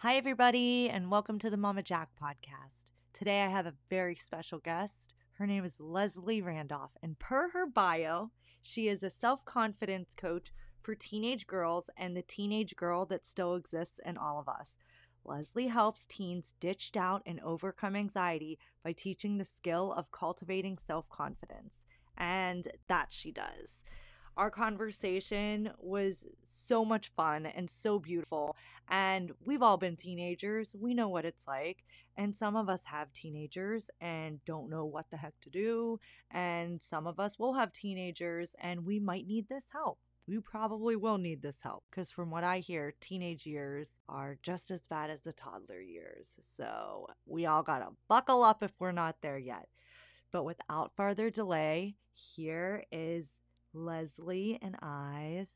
Hi, everybody, and welcome to the Mama Jack podcast. Today, I have a very special guest. Her name is Leslie Randolph, and per her bio, she is a self confidence coach for teenage girls and the teenage girl that still exists in all of us. Leslie helps teens ditch doubt and overcome anxiety by teaching the skill of cultivating self confidence. And that she does. Our conversation was so much fun and so beautiful. And we've all been teenagers. We know what it's like. And some of us have teenagers and don't know what the heck to do. And some of us will have teenagers and we might need this help. We probably will need this help because, from what I hear, teenage years are just as bad as the toddler years. So we all got to buckle up if we're not there yet. But without further delay, here is Leslie and I's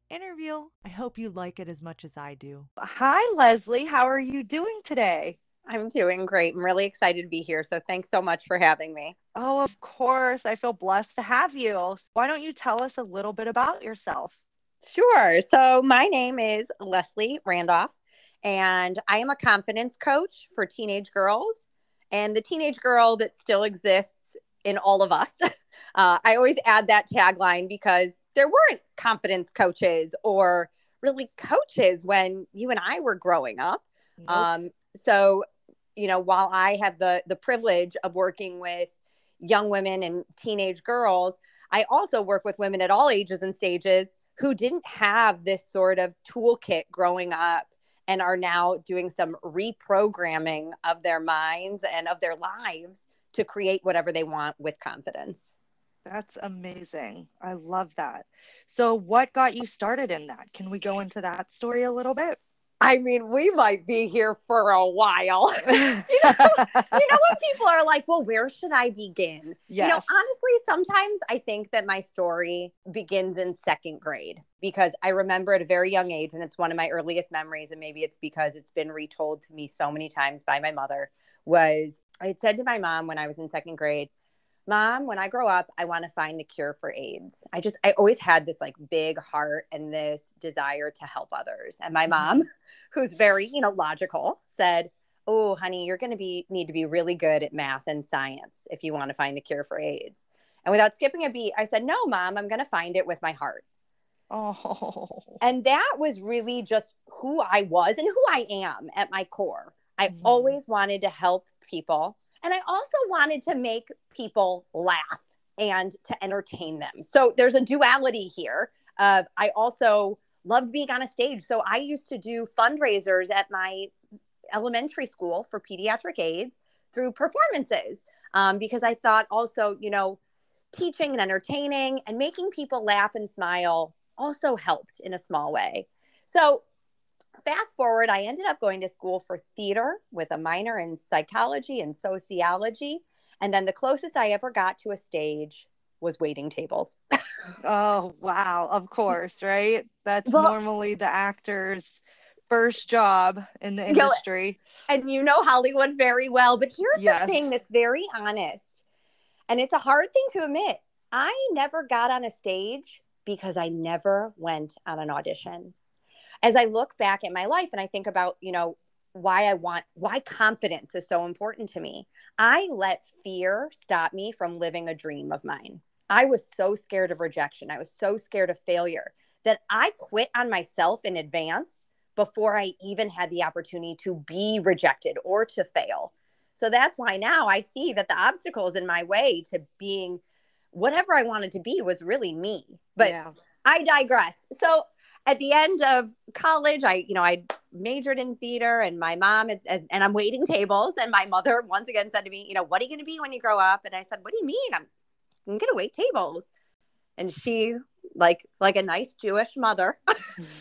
interview. I hope you like it as much as I do. Hi, Leslie. How are you doing today? I'm doing great. I'm really excited to be here. So thanks so much for having me. Oh, of course. I feel blessed to have you. Why don't you tell us a little bit about yourself? Sure. So my name is Leslie Randolph, and I am a confidence coach for teenage girls and the teenage girl that still exists in all of us. I always add that tagline because there weren't confidence coaches or really coaches when you and I were growing up. Nope. While I have the privilege of working with young women and teenage girls, I also work with women at all ages and stages who didn't have this sort of toolkit growing up and are now doing some reprogramming of their minds and of their lives to create whatever they want with confidence. That's amazing. I love that. So, what got you started in that? Can we go into that story a little bit? I mean, we might be here for a while. When people are like, well, where should I begin? Yes. Honestly, sometimes I think that my story begins in second grade because I remember at a very young age, and it's one of my earliest memories, and maybe it's because it's been retold to me so many times by my mother, was I had said to my mom when I was in second grade, Mom, when I grow up, I want to find the cure for AIDS. I always had this like big heart and this desire to help others. And my mom, who's very, logical, said, oh, honey, you're going to need to be really good at math and science if you want to find the cure for AIDS. And without skipping a beat, I said, no, Mom, I'm going to find it with my heart. Oh. And that was really just who I was and who I am at my core. I always wanted to help people. And I also wanted to make people laugh and to entertain them. So there's a duality here. I also loved being on a stage. So I used to do fundraisers at my elementary school for pediatric AIDS through performances because I thought also, teaching and entertaining and making people laugh and smile also helped in a small way. So fast forward, I ended up going to school for theater with a minor in psychology and sociology. And then the closest I ever got to a stage was waiting tables. Oh, wow. Of course, right? That's Well, normally the actor's first job in the industry. And you know Hollywood very well. But here's the Yes. thing that's very honest. And it's a hard thing to admit. I never got on a stage because I never went on an audition. As I look back at my life and I think about, why confidence is so important to me, I let fear stop me from living a dream of mine. I was so scared of rejection. I was so scared of failure that I quit on myself in advance before I even had the opportunity to be rejected or to fail. So that's why now I see that the obstacles in my way to being whatever I wanted to be was really me. But Yeah. I digress. So at the end of college, I majored in theater, and my mom and I'm waiting tables, and my mother once again said to me, what are you going to be when you grow up? And I said, what do you mean? I'm going to wait tables. And she, like a nice Jewish mother,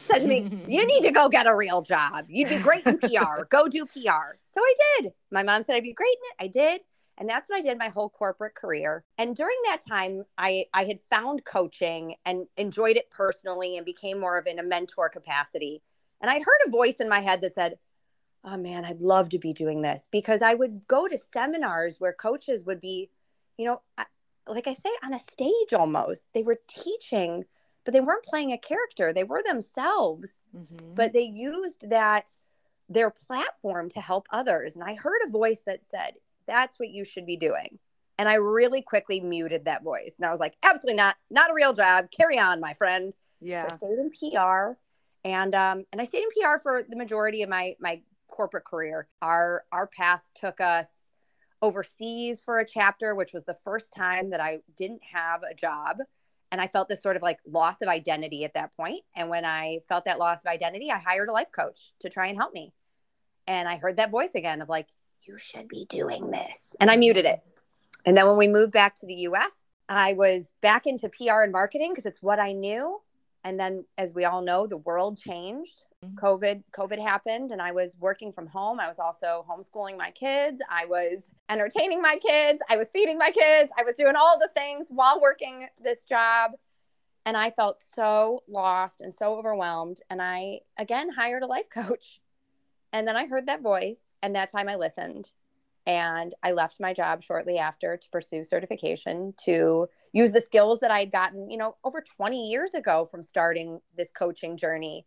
said to me, you need to go get a real job. You'd be great in PR. Go do PR. So I did. My mom said I'd be great in it. I did. And that's what I did my whole corporate career. And during that time, I had found coaching and enjoyed it personally and became more of in a mentor capacity. And I'd heard a voice in my head that said, oh man, I'd love to be doing this, because I would go to seminars where coaches would be, like I say, on a stage almost. They were teaching, but they weren't playing a character. They were themselves, but they used that their platform to help others. And I heard a voice that said, that's what you should be doing. And I really quickly muted that voice. And I was like, absolutely not a real job. Carry on, my friend. Yeah. So I stayed in PR, and I stayed in PR for the majority of my corporate career. Our path took us overseas for a chapter, which was the first time that I didn't have a job. And I felt this sort of like loss of identity at that point. And when I felt that loss of identity, I hired a life coach to try and help me. And I heard that voice again of like, you should be doing this. And I muted it. And then when we moved back to the US, I was back into PR and marketing because it's what I knew. And then, as we all know, the world changed. COVID happened, and I was working from home. I was also homeschooling my kids. I was entertaining my kids. I was feeding my kids. I was doing all the things while working this job. And I felt so lost and so overwhelmed. And I, again, hired a life coach. And then I heard that voice, and that time I listened. And I left my job shortly after to pursue certification, to use the skills that I had gotten, over 20 years ago from starting this coaching journey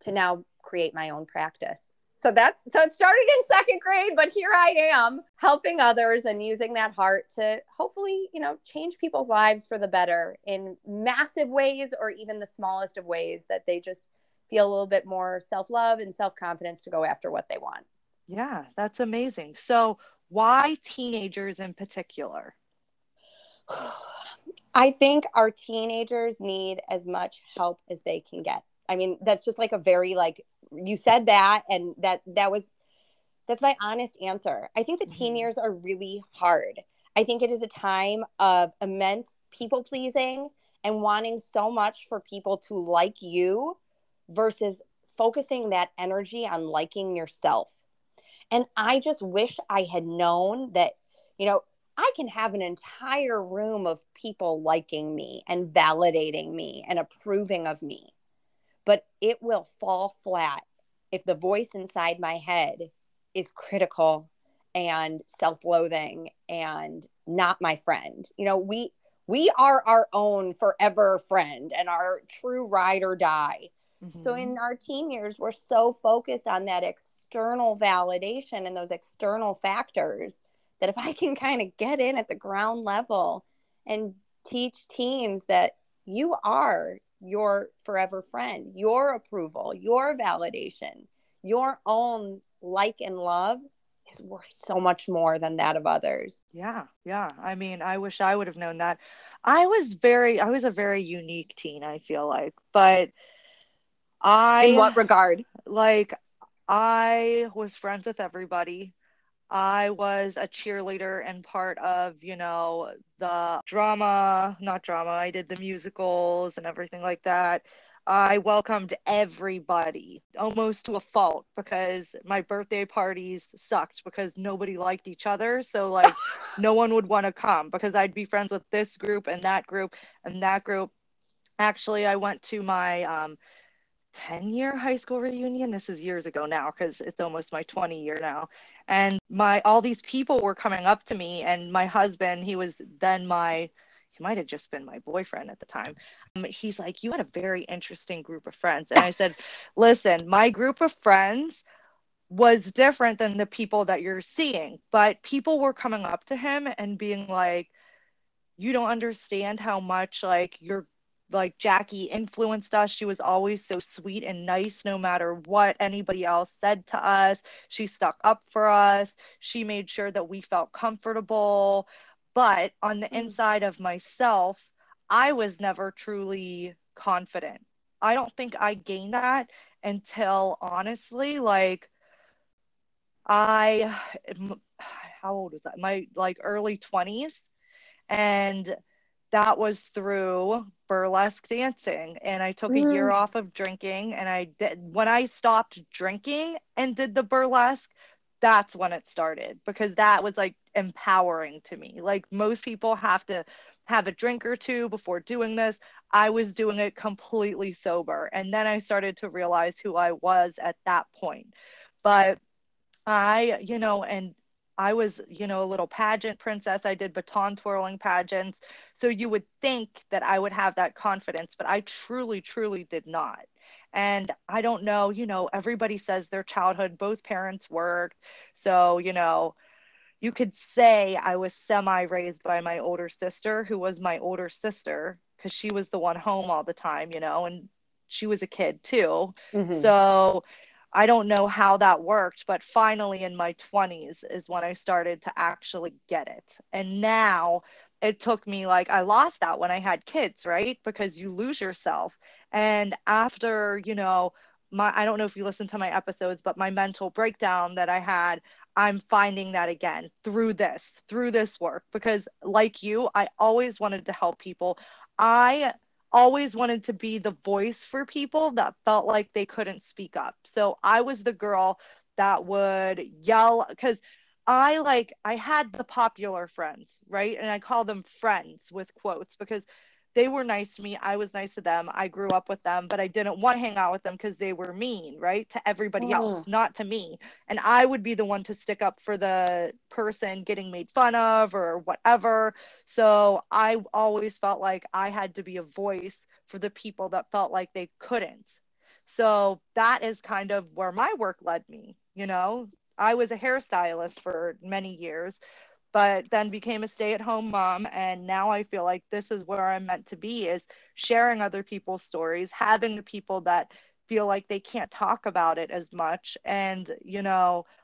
to now create my own practice. So it started in second grade, but here I am helping others and using that heart to hopefully, change people's lives for the better in massive ways, or even the smallest of ways, that they just feel a little bit more self-love and self-confidence to go after what they want. Yeah, that's amazing. So why teenagers in particular? I think our teenagers need as much help as they can get. I mean, that's just like a very, you said that, and that's my honest answer. I think the teen years are really hard. I think it is a time of immense people pleasing and wanting so much for people to like you versus focusing that energy on liking yourself. And I just wish I had known that, I can have an entire room of people liking me and validating me and approving of me, but it will fall flat if the voice inside my head is critical and self-loathing and not my friend. We are our own forever friend and our true ride or die. So in our teen years, we're so focused on that external validation and those external factors that if I can kind of get in at the ground level and teach teens that you are your forever friend, your approval, your validation, your own like and love is worth so much more than that of others. Yeah. I mean, I wish I would have known that. I was a very unique teen, I feel like, but In what regard? I was friends with everybody. I was a cheerleader and part of, the not drama. I did the musicals and everything like that. I welcomed everybody almost to a fault because my birthday parties sucked because nobody liked each other. So no one would want to come because I'd be friends with this group and that group and that group. Actually, I went to my 10-year high school reunion. This is years ago now because it's almost my 20 year now. And all these people were coming up to me, and my husband, he might have just been my boyfriend at the time. He's like, you had a very interesting group of friends. And I said, listen, my group of friends was different than the people that you're seeing, but people were coming up to him and being like, you don't understand how much Jackie influenced us. She was always so sweet and nice, no matter what anybody else said to us. She stuck up for us. She made sure that we felt comfortable. But on the inside of myself, I was never truly confident. I don't think I gained that until honestly, how old was I? My early 20s. And that was through burlesque dancing. And I took a year off of drinking. And when I stopped drinking and did the burlesque, that's when it started, because that was empowering to me. Most people have to have a drink or two before doing this. I was doing it completely sober. And then I started to realize who I was at that point. But and I was, a little pageant princess. I did baton twirling pageants. So you would think that I would have that confidence, but I truly, truly did not. And I don't know, everybody says their childhood, both parents worked. So, you could say I was semi raised by my older sister, who was my older sister, because she was the one home all the time, and she was a kid too. Mm-hmm. So I don't know how that worked, but finally in my 20s is when I started to actually get it. And now it took me, like, I lost that when I had kids, right? Because you lose yourself. And after, I don't know if you listened to my episodes, but my mental breakdown that I had, I'm finding that again through this work, because like you, I always wanted to help people. I always wanted to be the voice for people that felt like they couldn't speak up. So I was the girl that would yell, because I had the popular friends, right? And I call them friends with quotes, because they were nice to me. I was nice to them. I grew up with them, but I didn't want to hang out with them because they were mean, right? To everybody else, Mm. not to me. And I would be the one to stick up for the person getting made fun of or whatever. So I always felt like I had to be a voice for the people that felt like they couldn't. So that is kind of where my work led me. I was a hairstylist for many years, but then became a stay-at-home mom, and now I feel like this is where I'm meant to be, is sharing other people's stories, having the people that feel like they can't talk about it as much, and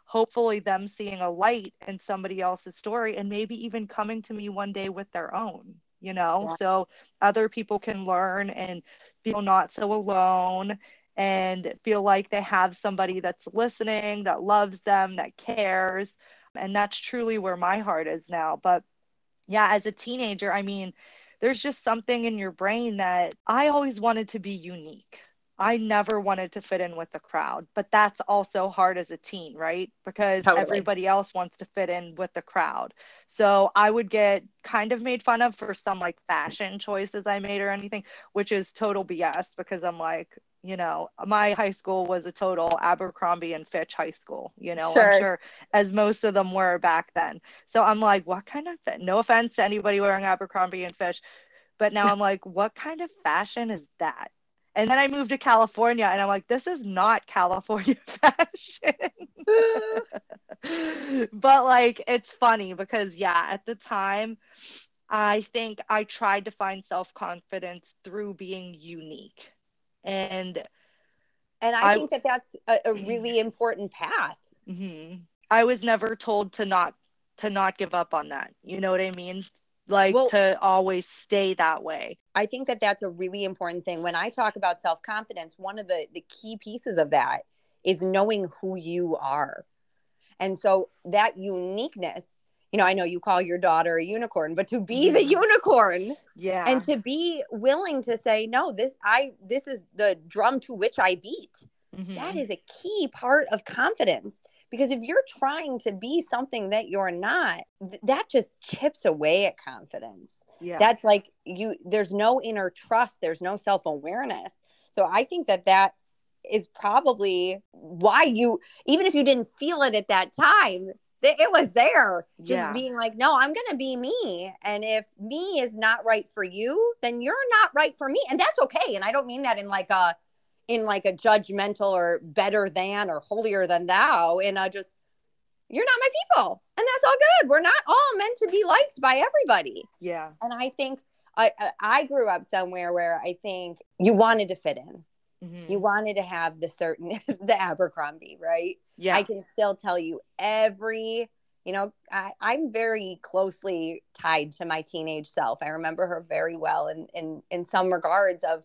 hopefully them seeing a light in somebody else's story, and maybe even coming to me one day with their own, Yeah. so other people can learn and feel not so alone, and feel like they have somebody that's listening, that loves them, that cares. And that's truly where my heart is now. But yeah, as a teenager, I mean, there's just something in your brain that I always wanted to be unique. I never wanted to fit in with the crowd, but that's also hard as a teen, right? Because Totally. everybody else wants to fit in with the crowd. So I would get kind of made fun of for some like fashion choices I made or anything, which is total BS, because I'm like, my high school was a total Abercrombie and Fitch high school, I'm Sure. sure, as most of them were back then. So I'm like, what kind of, no offense to anybody wearing Abercrombie and Fish, but now I'm like, what kind of fashion is that? And then I moved to California and I'm like, this is not California fashion. But like, it's funny because, yeah, at the time, I think I tried to find self-confidence through being unique. And And I I, think that that's a really important path. mhm. I was never told to not give up on that. You know what I mean? Like, Well, to always stay that way. I think that that's a really important thing. When I talk about self-confidence, one of the key pieces of that is knowing who you are. And so that uniqueness, I know you call your daughter a unicorn, but to be the Hmm. unicorn and Yeah. to be willing to say, no, this is the drum to which I beat. That Hmm. is a key part of confidence. Because if you're trying to be something that you're not, that just chips away at confidence. Yeah. That's like there's no inner trust, there's no self-awareness. So I think that that is probably why even if you didn't feel it at that time, it was there, just Yeah. being like, no, I'm going to be me. And if me is not right for you, then you're not right for me. And that's okay. And I don't mean that in like a judgmental or better than or holier than thou, in a just, you're not my people. And that's all good. We're not all meant to be liked by everybody. Yeah. And I think I grew up somewhere where I think you wanted to fit in. You Hmm. wanted to have the Abercrombie, right? I Yeah. can still tell you I'm very closely tied to my teenage self. I remember her very well in some regards of,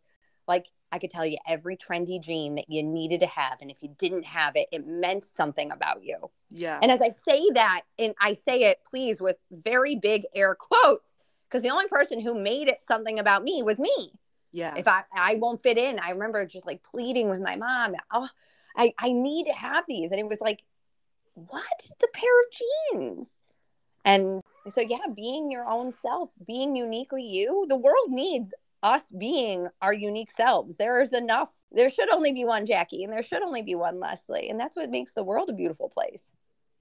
like, I could tell you every trendy jean that you needed to have. And if you didn't have it, it meant something about you. Yeah. And as I say that, and I say it, please, with very big air quotes, because the only person who made it something about me was me. Yeah. If I won't fit in, I remember just like pleading with my mom, oh, I need to have these. And it was like, what? It's a pair of jeans. And so, yeah, being your own self, being uniquely you, the world needs us being our unique selves. There's enough. There should only be one Jackie and there should only be one Leslie. And that's what makes the world a beautiful place.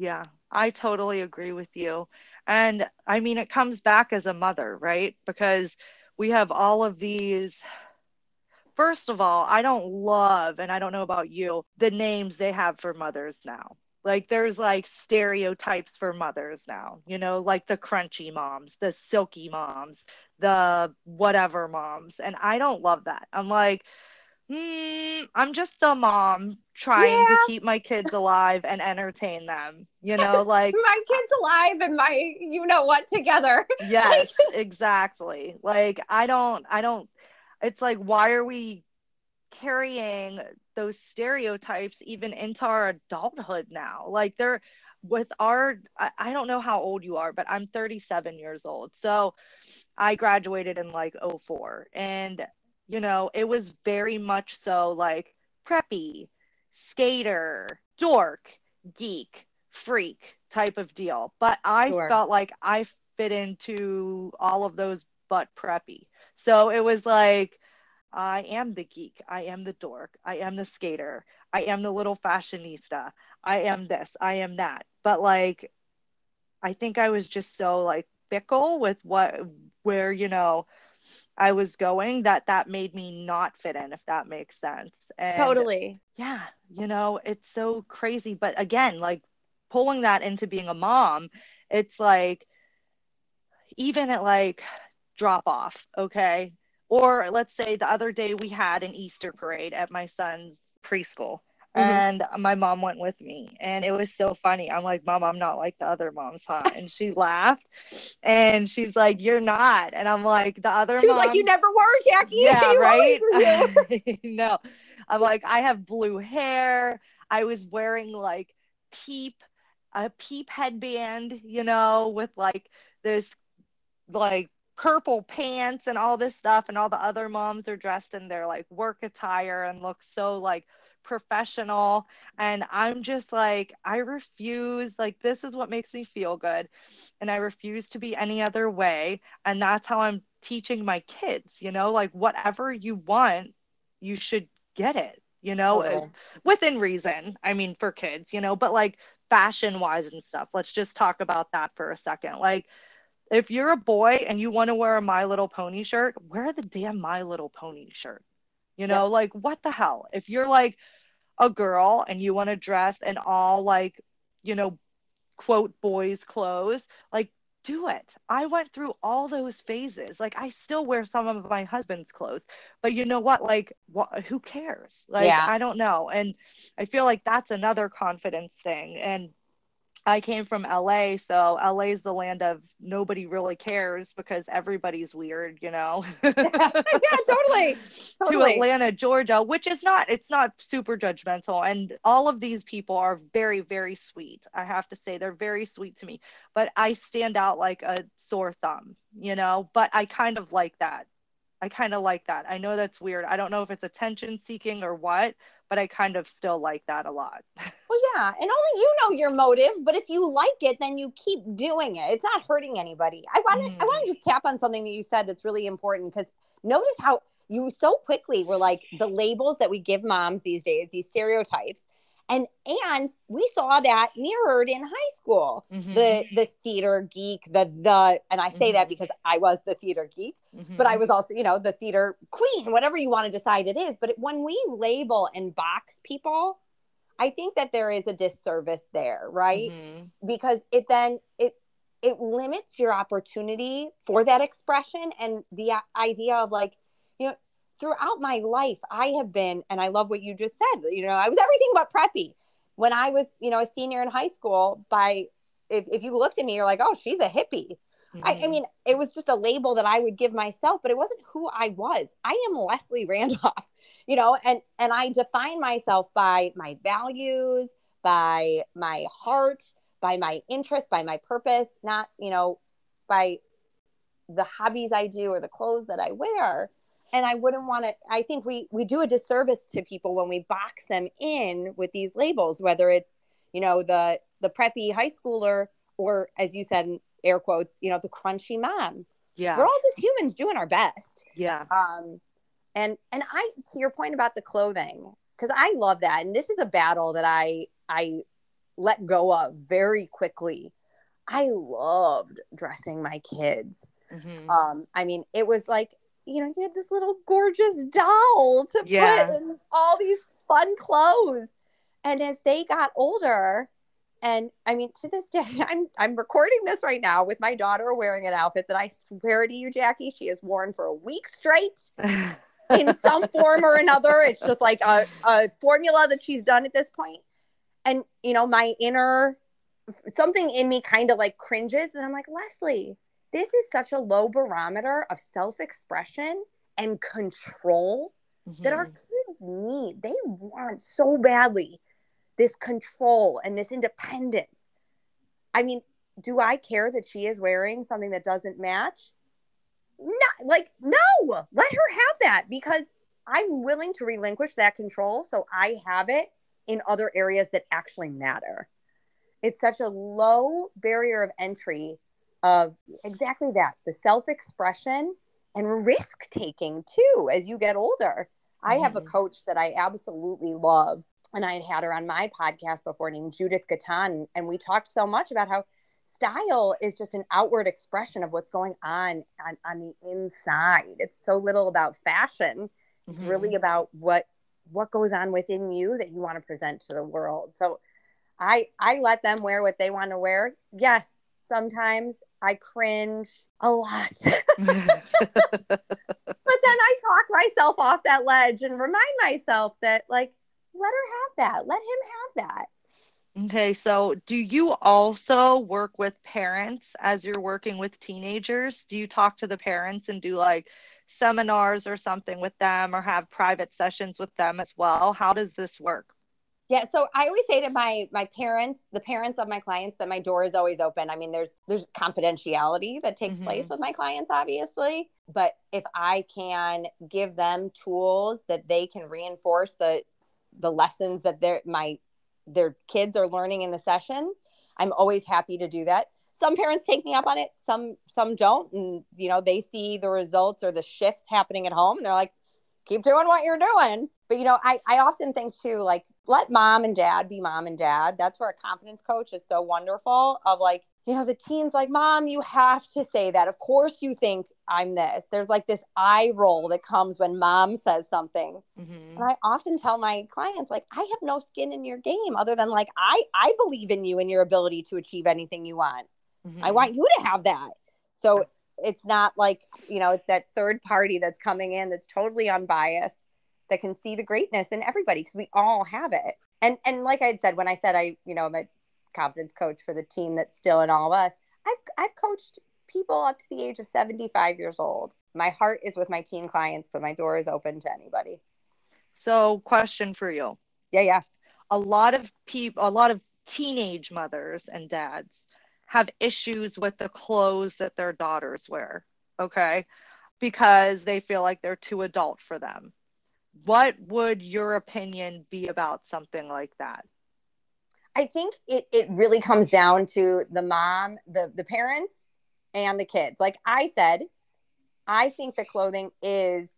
Yeah, I totally agree with you. And I mean, it comes back as a mother, right? Because we have all of these. First of all, I don't love, and I don't know about you, the names they have for mothers now. Like there's like stereotypes for mothers now, like the crunchy moms, the silky moms, the whatever moms. And I don't love that. I'm like, I'm just a mom trying to Yeah, keep my kids alive and entertain them, like, my kid's alive and my you know what together. Like, yes, exactly. Like, I don't, it's like, why are we carrying those stereotypes even into our adulthood now? Like, they're with I don't know how old you are, but I'm 37 years old. So I graduated in like '04. And, it was very much so like preppy, skater, dork, geek, freak type of deal. But I sure. felt like I fit into all of those but preppy. So it was like, I am the geek. I am the dork. I am the skater. I am the little fashionista. I am this. I am that. But like, I think I was just so like fickle with where, I was going, that made me not fit in, if that makes sense. And Totally. yeah, it's so crazy. But again, like pulling that into being a mom, it's like, even at like drop off, okay? Or let's say the other day we had an Easter parade at my son's preschool. Hmm. And my mom went with me, and it was so funny. I'm like, Mom, I'm not like the other moms, huh? And she laughed, and she's like, you're not. And I'm like, the other She was like, "You moms, never were, Jackie. yeah, You always right. were you." No, I'm like, I have blue hair. I was wearing like peep, a peep headband, with like this like purple pants and all this stuff. And all the other moms are dressed in their like work attire and look so like professional. And I'm just like, I refuse. Like, this is what makes me feel good. And I refuse to be any other way. And that's how I'm teaching my kids, like, whatever you want, you should get it, Totally. within reason. I mean, for kids, but like fashion wise and stuff. Let's just talk about that for a second. Like, if you're a boy and you want to wear a My Little Pony shirt, wear the damn My Little Pony shirt. Yep. Like, what the hell? If you're like a girl and you want to dress in all like, you know, quote, boys' clothes, like, do it. I went through all those phases. Like, I still wear some of my husband's clothes, but you know what? Like, who cares? Like, Yeah. I don't know. And I feel like that's another confidence thing. And I came from LA, so LA is the land of nobody really cares because everybody's weird, Yeah, totally. to Totally. Atlanta, Georgia, which is not, it's not super judgmental. And all of these people are very, very sweet. I have to say, they're very sweet to me, but I stand out like a sore thumb, but I kind of like that. I kind of like that. I know that's weird. I don't know if it's attention seeking or what, but I kind of still like that a lot. Well, yeah, and only you know your motive, but if you like it, then you keep doing it. It's not hurting anybody. I want to just tap on something that you said that's really important, because notice how you so quickly were like, the labels that we give moms these days, these stereotypes. And we saw that mirrored in high school. The theater geek, the and I say that because I was the theater geek, but I was also, the theater queen, whatever you want to decide it is. But when we label and box people, I think that there is a disservice there, right? Because it limits your opportunity for that expression, and the idea of like, throughout my life, I have been, and I love what you just said, I was everything but preppy. When I was, a senior in high school, if you looked at me, you're like, oh, she's a hippie. I mean, it was just a label that I would give myself, but it wasn't who I was. I am Leslie Randolph, and I define myself by my values, by my heart, by my interest, by my purpose, not, by the hobbies I do or the clothes that I wear. And I wouldn't want to, I think we do a disservice to people when we box them in with these labels, whether it's, the preppy high schooler, or, as you said, in air quotes, the crunchy mom. Yeah. We're all just humans doing our best. Yeah. And I, to your point about the clothing, because I love that. And this is a battle that I let go of very quickly. I loved dressing my kids. I mean, it was like, you had this little gorgeous doll to put in all these fun clothes. And as they got older, and I mean, to this day, I'm recording this right now with my daughter wearing an outfit that I swear to you, Jackie, she has worn for a week straight in some form or another. It's just like a formula that she's done at this point. And, my inner, something in me kind of like cringes. And I'm like, Leslie, this is such a low barometer of self-expression and control that our kids need. They want so badly this control and this independence. I mean, do I care that she is wearing something that doesn't match? No, let her have that, because I'm willing to relinquish that control so I have it in other areas that actually matter. It's such a low barrier of entry of exactly that, the self-expression and risk-taking too as you get older. I have a coach that I absolutely love, and I had her on my podcast before, named Judith Gatan, and we talked so much about how style is just an outward expression of what's going on the inside. It's so little about fashion. It's really about what goes on within you that you want to present to the world. So I let them wear what they want to wear. Yes, sometimes I cringe a lot. But then I talk myself off that ledge and remind myself that, like, let her have that. Let him have that. Okay, so do you also work with parents as you're working with teenagers? Do you talk to the parents and do like seminars or something with them, or have private sessions with them as well? How does this work? Yeah, so I always say to my parents, the parents of my clients, that my door is always open. I mean, there's confidentiality that takes place with my clients, obviously, but if I can give them tools that they can reinforce the lessons that their kids are learning in the sessions, I'm always happy to do that. Some parents take me up on it, some don't, and they see the results or the shifts happening at home, and they're like, keep doing what you're doing. But I often think too, like, let mom and dad be mom and dad. That's where a confidence coach is so wonderful, of like, the teens, like, mom, you have to say that. Of course you think I'm this. There's like this eye roll that comes when mom says something. And I often tell my clients, like, I have no skin in your game other than, like, I believe in you and your ability to achieve anything you want. I want you to have that. So it's not like, it's that third party that's coming in that's totally unbiased, that can see the greatness in everybody, because we all have it. And like I had said, when I said I'm a confidence coach for the teen that's still in all of us, I've coached people up to the age of 75 years old. My heart is with my teen clients, but my door is open to anybody. So, question for you. Yeah. A lot of teenage mothers and dads have issues with the clothes that their daughters wear, okay? Because they feel like they're too adult for them. What would your opinion be about something like that? I think it really comes down to the mom, the parents, and the kids. Like I said, I think the clothing is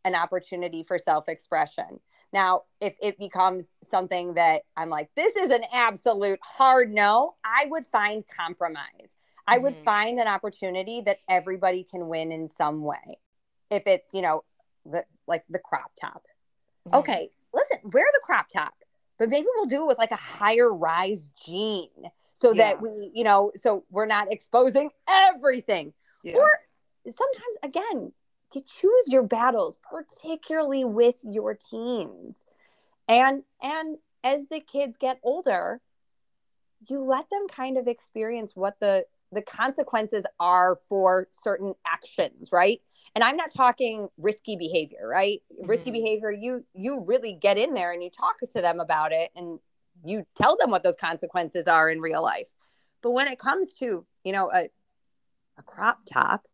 an opportunity for self-expression. Now, if it becomes something that I'm like, this is an absolute hard no, I would find compromise. I would find an opportunity that everybody can win in some way. If it's, the crop top. Okay, listen, wear the crop top, but maybe we'll do it with like a higher rise jean so that we, so we're not exposing everything. Or sometimes, again, you choose your battles, particularly with your teens. And as the kids get older, you let them kind of experience what the consequences are for certain actions, right? And I'm not talking risky behavior, right? Risky behavior, you really get in there and you talk to them about it and you tell them what those consequences are in real life. But when it comes to, a crop top,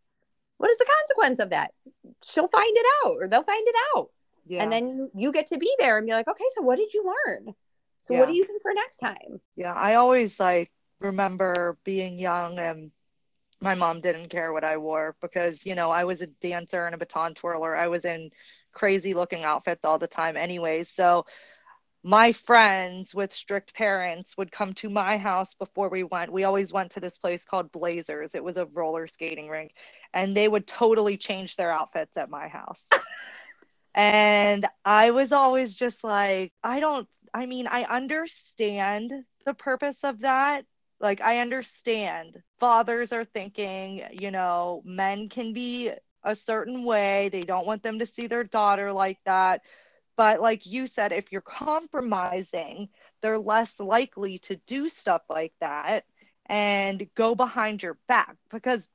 what is the consequence of that? She'll find it out, or they'll find it out. Yeah. And then you get to be there and be like, okay, so what did you learn? So what do you think for next time? Yeah, I always remember being young and my mom didn't care what I wore because, I was a dancer and a baton twirler. I was in crazy looking outfits all the time anyways. So my friends with strict parents would come to my house before we went. We always went to this place called Blazers. It was a roller skating rink, and they would totally change their outfits at my house. And I was always just like, I mean, I understand the purpose of that. Like, I understand fathers are thinking, men can be a certain way. They don't want them to see their daughter like that. But like you said, if you're compromising, they're less likely to do stuff like that and go behind your back, because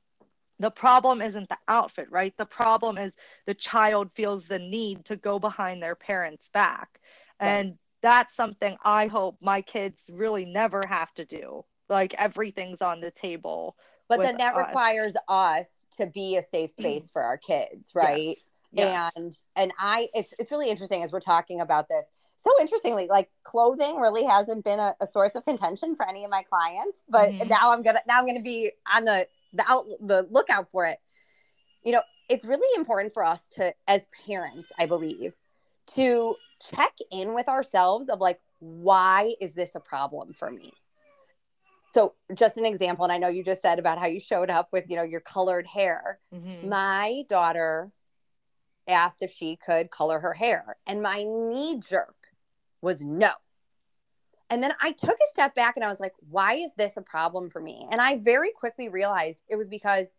the problem isn't the outfit, right? The problem is the child feels the need to go behind their parents' back. Right. And that's something I hope my kids really never have to do. Like, everything's on the table But with then that us. requires us to be a safe space for our kids, Yes. right? Yes. And it's really interesting as we're talking about this. So interestingly, like clothing really hasn't been a source of contention for any of my clients, but Mhm. now I'm gonna be on the lookout for it. It's really important for us to, as parents, I believe, to check in with ourselves of like, why is this a problem for me? So just an example, and I know you just said about how you showed up with, your colored hair. Mhm. My daughter asked if she could color her hair, and my knee jerk was no. And then I took a step back and I was like, why is this a problem for me? And I very quickly realized it was because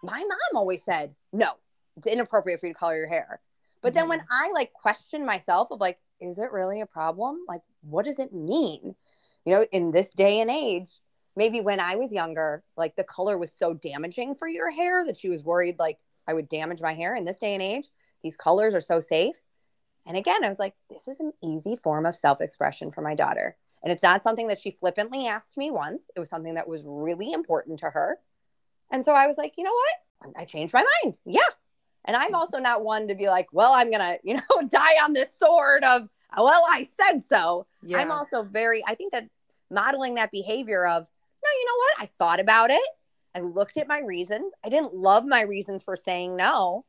my mom always said, no, it's inappropriate for you to color your hair. But then when I like questioned myself of like, is it really a problem? Like, what does it mean? In this day and age, maybe when I was younger, like the color was so damaging for your hair that she was worried like I would damage my hair. In this day and age, these colors are so safe. And again, I was like, this is an easy form of self-expression for my daughter. And it's not something that she flippantly asked me once. It was something that was really important to her. And so I was like, you know what? I changed my mind. Yeah. And I'm also not one to be like, well, I'm going to, die on this sword of, well, I said so. Yeah. I'm also I think that modeling that behavior of, no, you know what? I thought about it. I looked at my reasons. I didn't love my reasons for saying no.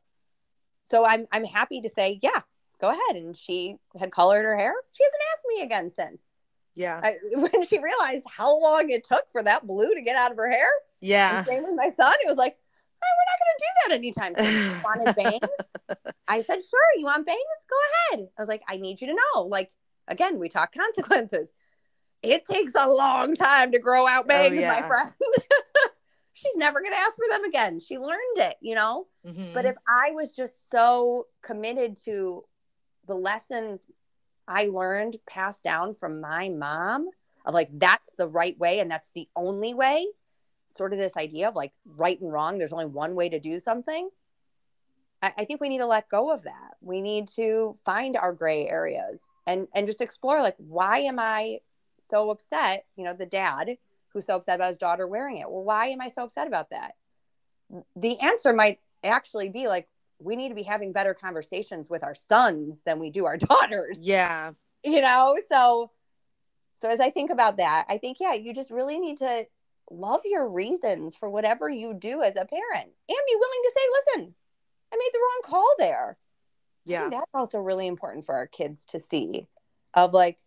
So I'm happy to say, yeah, go ahead. And she had colored her hair. She hasn't asked me again since. Yeah. When she realized how long it took for that blue to get out of her hair. Yeah. And same with my son. It was like, oh, we're not going to do that anytime soon. She wanted bangs. I said, sure, you want bangs? Go ahead. I was like, I need you to know. Like, again, we talk consequences. It takes a long time to grow out bangs, my friend. She's never going to ask for them again. She learned it, Mhm. But if I was just so committed to the lessons I learned passed down from my mom of like, that's the right way and that's the only way, sort of this idea of like right and wrong, there's only one way to do something. I think we need to let go of that. We need to find our gray areas and just explore like, why am I so upset? The dad who's so upset about his daughter wearing it. Well, why am I so upset about that? The answer might actually be like, we need to be having better conversations with our sons than we do our daughters. Yeah. So as I think about that, I think, yeah, you just really need to love your reasons for whatever you do as a parent and be willing to say, listen, I made the wrong call there. Yeah. I think that's also really important for our kids to see of like,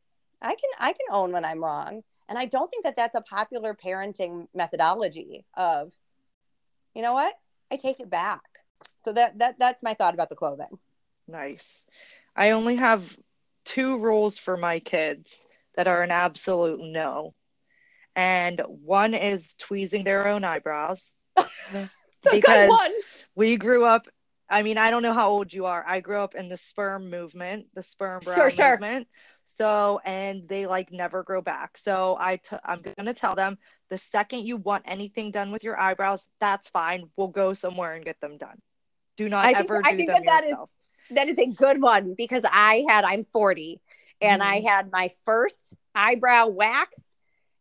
I can own when I'm wrong. And I don't think that that's a popular parenting methodology of, you know what? I take it back. So that's my thought about the clothing. Nice. I only have 2 rules for my kids that are an absolute no. And one is tweezing their own eyebrows. Because we grew up, I mean, I don't know how old you are. I grew up in the sperm movement, the sperm brow movement. So, and they like never grow back. So I'm going to tell them the second you want anything done with your eyebrows, that's fine. We'll go somewhere and get them done. Do not ever do them yourself. That is a good one because I'm 40 and I had my first eyebrow wax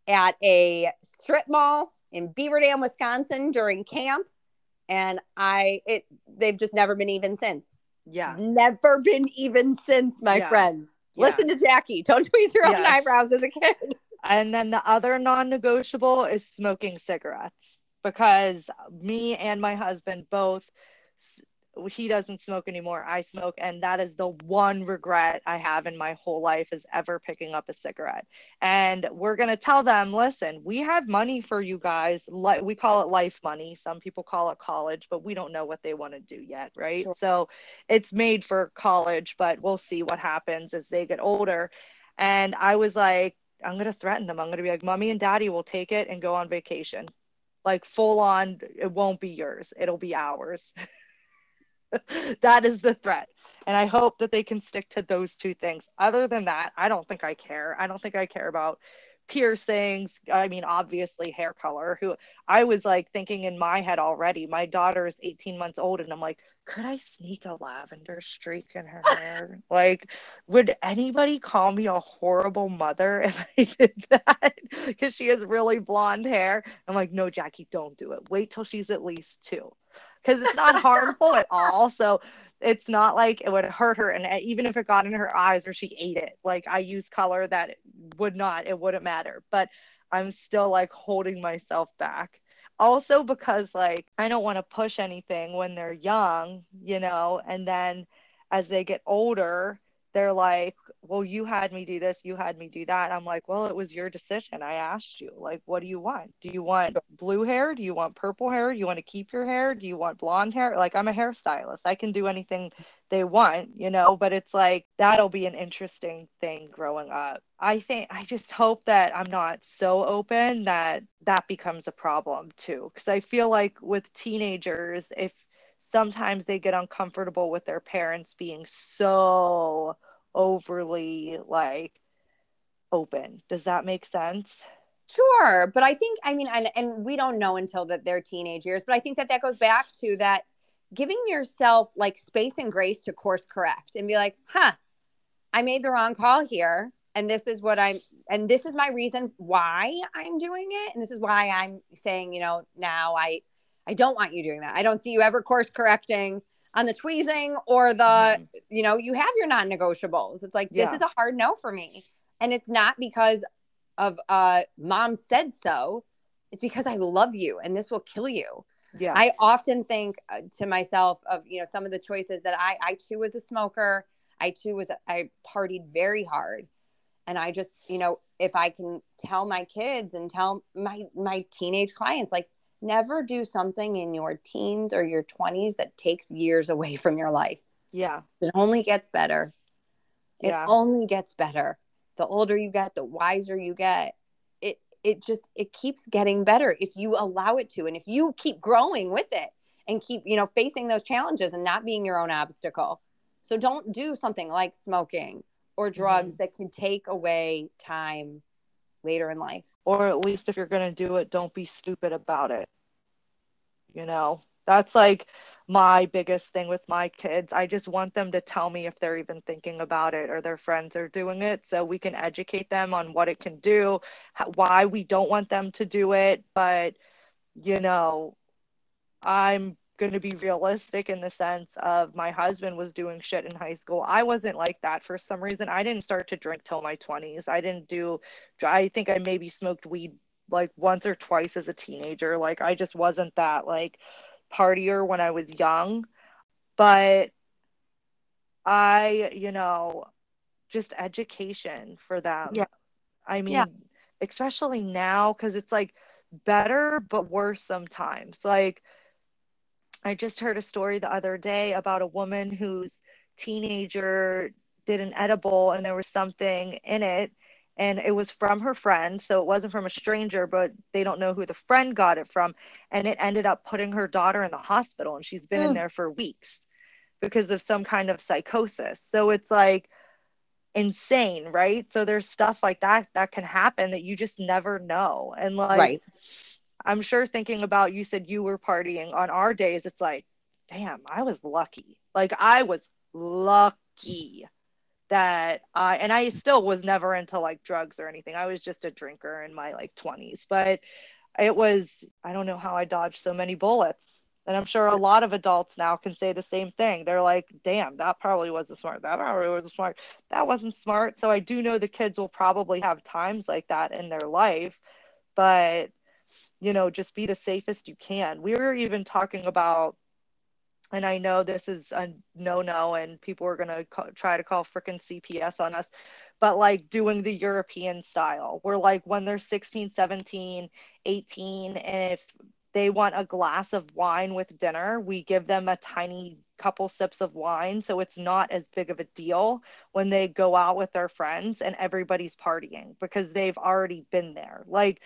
at a strip mall in Beaver Dam, Wisconsin during camp. And they've just never been even since. Yeah. Never been even since, my friends. Yeah. Listen to Jackie. Don't tweeze your own eyebrows as a kid. And then the other non-negotiable is smoking cigarettes, because me and my husband both he doesn't smoke anymore. I smoke. And that is the one regret I have in my whole life, is ever picking up a cigarette. And we're going to tell them, listen, we have money for you guys. We call it life money. Some people call it college, but we don't know what they want to do yet. Right. Sure. So it's made for college, but we'll see what happens as they get older. And I was like, I'm going to threaten them. I'm going to be like, mommy and daddy will take it and go on vacation. Like full on, it won't be yours. It'll be ours. That is the threat. And I hope that they can stick to those two things. Other than that, I don't think I care. I don't think I care about piercings. I mean, obviously hair color. Who I was like thinking in my head already. My daughter is 18 months old, and I'm like, could I sneak a lavender streak in her hair? Like, would anybody call me a horrible mother if I did that? Because she has really blonde hair. I'm like, no, Jackie, don't do it. Wait till she's at least 2, because it's not harmful at all. So it's not like it would hurt her. And even if it got in her eyes or she ate it, like I use color that it wouldn't matter. But I'm still like holding myself back. Also, because like I don't want to push anything when they're young, and then as they get older, they're like, well, you had me do this, you had me do that. I'm like, well, it was your decision. I asked you, like, what do you want? Do you want blue hair? Do you want purple hair? Do you want to keep your hair? Do you want blonde hair? Like, I'm a hairstylist. I can do anything they want, but it's like, that'll be an interesting thing growing up. I just hope that I'm not so open that that becomes a problem too. Because I feel like with teenagers, if sometimes they get uncomfortable with their parents being so overly like open. Does that make sense? Sure. But I think, I mean, and we don't know until that they're teenage years, but I think that that goes back to that giving yourself like space and grace to course correct and be like, I made the wrong call here. And this is and this is my reason why I'm doing it. And this is why I'm saying, now I don't want you doing that. I don't see you ever course correcting on the tweezing or the, you have your non-negotiables. It's like, this is a hard no for me. And it's not because of mom said so. It's because I love you and this will kill you. Yeah. I often think to myself of, some of the choices that I too was a smoker. I partied very hard. And I just, if I can tell my kids and tell my teenage clients, like, never do something in your teens or your 20s that takes years away from your life. Yeah. It only gets better. It Yeah. only gets better. The older you get, the wiser you get. It keeps getting better if you allow it to. And if you keep growing with it and keep, facing those challenges and not being your own obstacle. So don't do something like smoking or drugs that can take away time later in life. Or at least if you're going to do it, don't be stupid about it. That's like my biggest thing with my kids. I just want them to tell me if they're even thinking about it or their friends are doing it, so we can educate them on what it can do, why we don't want them to do it. But, I'm going to be realistic in the sense of my husband was doing shit in high school. I wasn't like that for some reason. I didn't start to drink till my 20s. I think I maybe smoked weed like once or twice as a teenager. Like I just wasn't that like partier when I was young. But just education for them. Yeah. I mean, especially now, because it's like better but worse sometimes. Like I just heard a story the other day about a woman whose teenager did an edible and there was something in it, and it was from her friend. So it wasn't from a stranger, but they don't know who the friend got it from. And it ended up putting her daughter in the hospital, and she's been in there for weeks because of some kind of psychosis. So it's like insane, right? So there's stuff like that can happen that you just never know. And like, Right. I'm sure thinking about, you said you were partying on our days. It's like, damn, I was lucky. Like I was lucky that and I still was never into like drugs or anything. I was just a drinker in my like 20s, but I don't know how I dodged so many bullets. And I'm sure a lot of adults now can say the same thing. They're like, damn, that probably wasn't smart. That probably wasn't smart. That wasn't smart. So I do know the kids will probably have times like that in their life, but just be the safest you can. We were even talking about and I know this is a no-no and people are going to try to call freaking CPS on us, but like doing the European style where like when they're 16, 17, 18, and if they want a glass of wine with dinner, we give them a tiny couple sips of wine so it's not as big of a deal when they go out with their friends and everybody's partying because they've already been there. Like,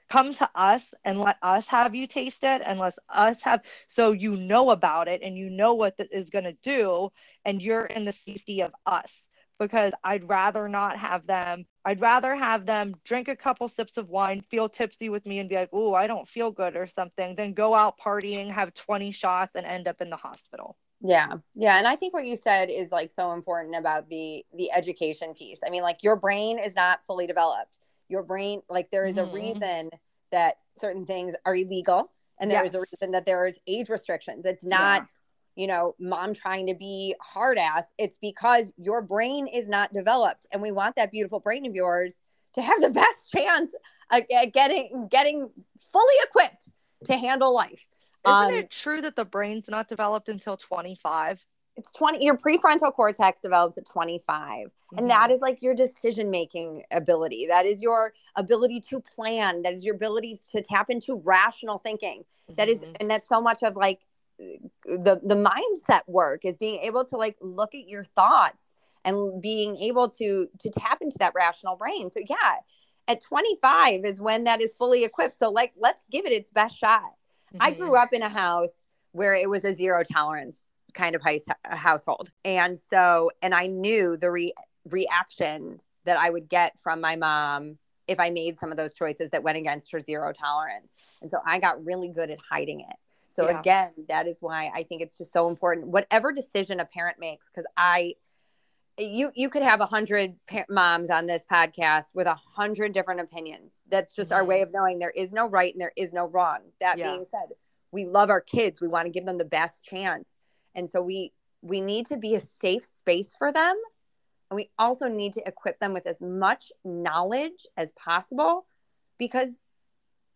come to us and let us have you taste it and let us have, so you know about it and you know what that is going to do, and you're in the safety of us. Because I'd rather have them drink a couple sips of wine, feel tipsy with me and be like, oh, I don't feel good or something, than go out partying, have 20 shots and end up in the hospital. Yeah. Yeah. And I think what you said is like so important about the education piece. I mean, like your brain is not fully developed. Your brain, like there is a reason that certain things are illegal, and there is a reason that there is age restrictions. It's not, you know, mom trying to be hard ass. It's because your brain is not developed, and we want that beautiful brain of yours to have the best chance at getting fully equipped to handle life. Isn't it true that the brain's not developed until 25? It's 20. Your prefrontal cortex develops at 25. And that is like your decision making ability. That is your ability to plan. That is your ability to tap into rational thinking. That is, and that's so much of like the mindset work, is being able to like look at your thoughts and being able to tap into that rational brain. So yeah, at 25 is when that is fully equipped. So like, let's give it its best shot. I grew up in a house where it was a zero tolerance kind of household. And I knew the reaction that I would get from my mom if I made some of those choices that went against her zero tolerance. And so I got really good at hiding it. So again, that is why I think it's just so important, whatever decision a parent makes, because you could have 100 moms on this podcast with 100 different opinions. That's just our way of knowing there is no right and there is no wrong. That being said, we love our kids. We want to give them the best chance. And so we need to be a safe space for them. And we also need to equip them with as much knowledge as possible, because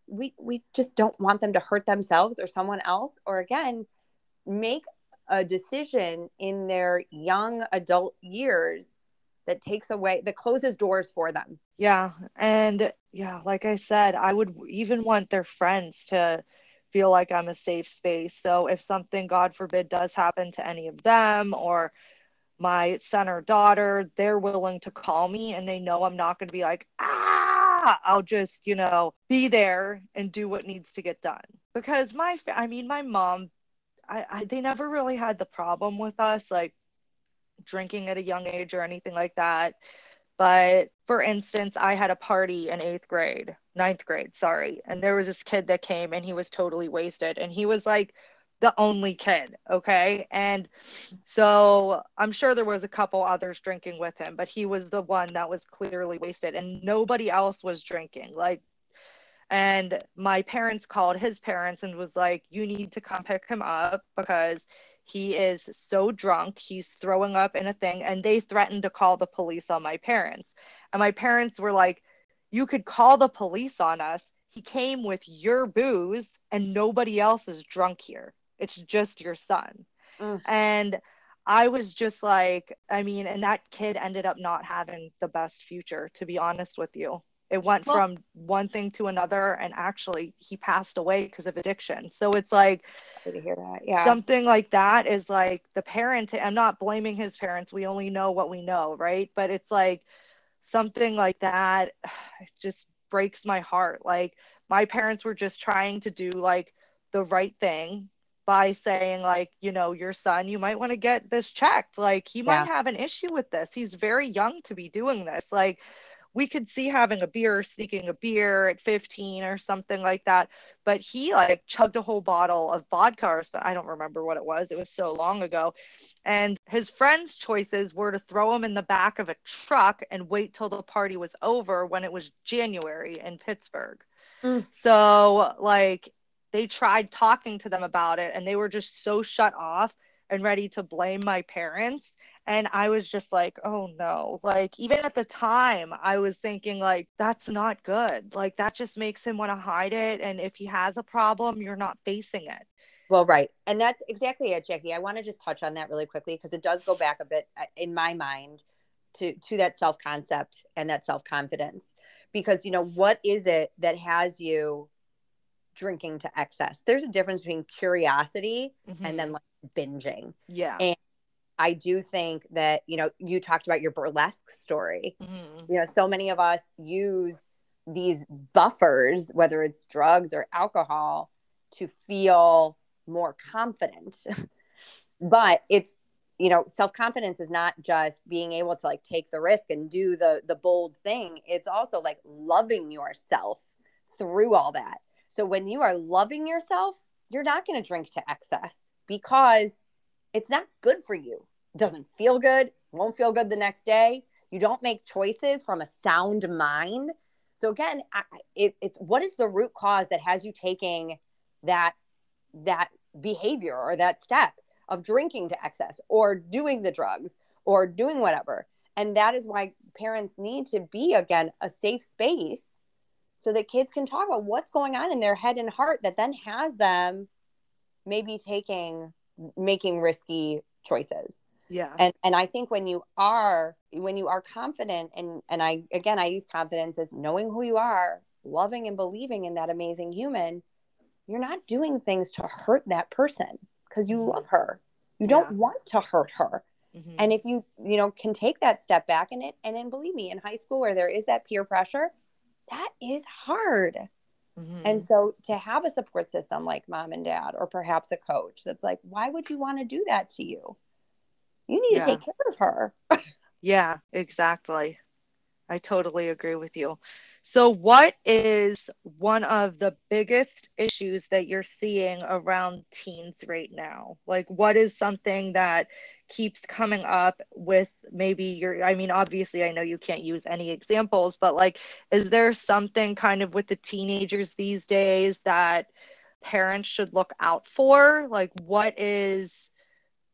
we just don't want them to hurt themselves or someone else, or again, make a decision in their young adult years that closes doors for them. Yeah. And like I said, I would even want their friends to feel like I'm a safe space. So if something, God forbid, does happen to any of them or my son or daughter, they're willing to call me and they know I'm not going to be like, I'll just, be there and do what needs to get done. Because my mom, they never really had the problem with us, like drinking at a young age or anything like that. But for instance, I had a party in ninth grade, sorry. And there was this kid that came and he was totally wasted. And he was like the only kid. Okay. And so I'm sure there was a couple others drinking with him, but he was the one that was clearly wasted and nobody else was drinking. And my parents called his parents and was like, you need to come pick him up because he is so drunk. He's throwing up in a thing. And they threatened to call the police on my parents. And my parents were like, you could call the police on us. He came with your booze and nobody else is drunk here. It's just your son. And I was just like, and that kid ended up not having the best future, to be honest with you. It went from one thing to another, and actually he passed away because of addiction. So it's like, to hear that. Yeah. Something like that is like the parent. I'm not blaming his parents. We only know what we know, right? But it's like something like that just breaks my heart. Like my parents were just trying to do like the right thing by saying like, your son, you might want to get this checked. Like he might have an issue with this. He's very young to be doing this. Like we could see having a beer, sneaking a beer at 15 or something like that. But he like chugged a whole bottle of vodka or something. I don't remember what it was. It was so long ago. And his friends' choices were to throw him in the back of a truck and wait till the party was over when it was January in Pittsburgh. So like they tried talking to them about it and they were just so shut off and ready to blame my parents. And I was just like, oh no, like even at the time I was thinking like, that's not good. Like that just makes him want to hide it. And if he has a problem, you're not facing it. Well, right. And that's exactly it, Jackie. I want to just touch on that really quickly because it does go back a bit in my mind to that self-concept and that self-confidence. Because, what is it that has you drinking to excess? There's a difference between curiosity and then like binging. Yeah. And I do think that, you talked about your burlesque story. Mm-hmm. So many of us use these buffers, whether it's drugs or alcohol, to feel more confident. But it's, self-confidence is not just being able to like take the risk and do the bold thing. It's also like loving yourself through all that. So when you are loving yourself, you're not going to drink to excess because it's not good for you. It doesn't feel good, won't feel good the next day. You don't make choices from a sound mind. So again, it's what is the root cause that has you taking that behavior or that step of drinking to excess or doing the drugs or doing whatever? And that is why parents need to be, again, a safe space so that kids can talk about what's going on in their head and heart that then has them maybe making risky choices. Yeah. And I think when you are confident, and I use confidence as knowing who you are, loving and believing in that amazing human, you're not doing things to hurt that person because you love her. You don't want to hurt her. And if you can take that step back and then believe me, in high school where there is that peer pressure, that is hard. And so to have a support system like mom and dad, or perhaps a coach that's like, why would you want to do that to you? You need to take care of her. Yeah, exactly. I totally agree with you. So, what is one of the biggest issues that you're seeing around teens right now? Like, what is something that keeps coming up with maybe I mean, obviously, I know you can't use any examples, but like, is there something kind of with the teenagers these days that parents should look out for? Like, what is